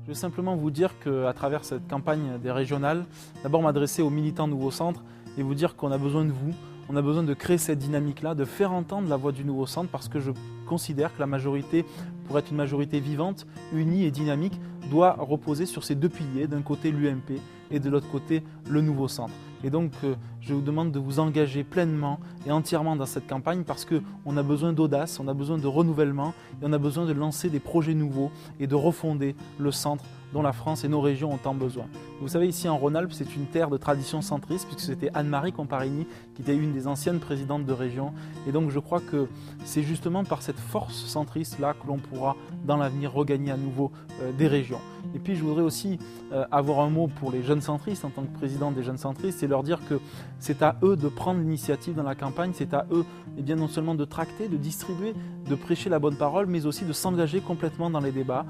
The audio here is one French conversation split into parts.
Je vais simplement vous dire qu'à travers cette campagne des régionales, d'abord m'adresser aux militants Nouveau Centre et vous dire qu'on a besoin de vous, on a besoin de créer cette dynamique-là, de faire entendre la voix du Nouveau Centre parce que je considère que la majorité, pour être une majorité vivante, unie et dynamique, doit reposer sur ces deux piliers, d'un côté l'UMP et de l'autre côté le Nouveau Centre. Et donc je vous demande de vous engager pleinement et entièrement dans cette campagne parce qu'on a besoin d'audace, on a besoin de renouvellement et on a besoin de lancer des projets nouveaux et de refonder le centre dont la France et nos régions ont tant besoin. Vous savez, ici en Rhône-Alpes, c'est une terre de tradition centriste puisque c'était Anne-Marie Comparini qui était une des anciennes présidentes de région. Et donc je crois que c'est justement par cette force centriste-là que l'on pourra dans l'avenir regagner à nouveau des régions. Et puis je voudrais aussi avoir un mot pour les jeunes centristes en tant que président des jeunes centristes et leur dire que c'est à eux de prendre l'initiative dans la campagne, c'est à eux non seulement de tracter, de distribuer, de prêcher la bonne parole, mais aussi de s'engager complètement dans les débats.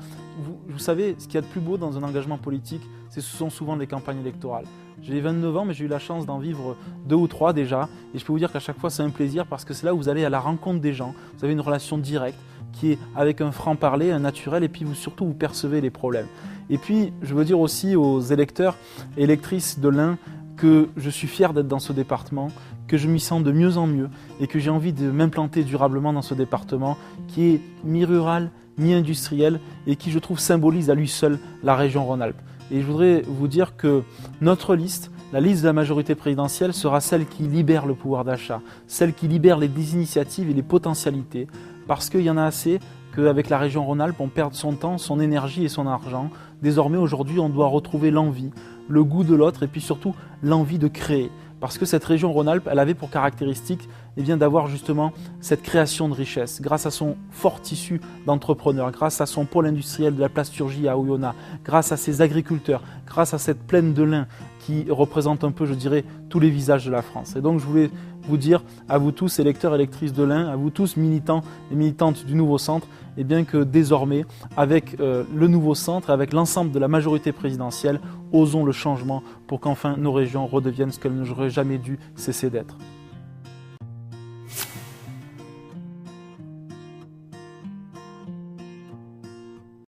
Vous savez, ce qu'il y a de plus beau dans un engagement politique, ce sont souvent les campagnes électorales. J'ai 29 ans, mais j'ai eu la chance d'en vivre 2 ou 3 déjà, et je peux vous dire qu'à chaque fois c'est un plaisir parce que c'est là où vous allez à la rencontre des gens, vous avez une relation directe qui est avec un franc-parler, un naturel, et puis surtout vous percevez les problèmes. Et puis je veux dire aussi aux électeurs et électrices de l'Ain que je suis fier d'être dans ce département, que je m'y sens de mieux en mieux et que j'ai envie de m'implanter durablement dans ce département qui est mi-rural, mi-industriel et qui, je trouve, symbolise à lui seul la région Rhône-Alpes. Et je voudrais vous dire que notre liste, la liste de la majorité présidentielle, sera celle qui libère le pouvoir d'achat, celle qui libère les initiatives et les potentialités, parce qu'il y en a assez qu'avec la région Rhône-Alpes, on perde son temps, son énergie et son argent. Désormais, aujourd'hui, on doit retrouver l'envie, le goût de l'autre et puis surtout l'envie de créer. Parce que cette région Rhône-Alpes, elle avait pour caractéristique d'avoir justement cette création de richesse, grâce à son fort tissu d'entrepreneurs, grâce à son pôle industriel de la plasturgie à Oyonnax, grâce à ses agriculteurs, grâce à cette plaine de lin qui représente un peu, je dirais, tous les visages de la France. Et donc je voulais vous dire, à vous tous électeurs et électrices de l'Ain, à vous tous militants et militantes du Nouveau Centre, que désormais, avec le Nouveau Centre, avec l'ensemble de la majorité présidentielle, osons le changement pour qu'enfin nos régions redeviennent ce qu'elles n'auraient jamais dû cesser d'être.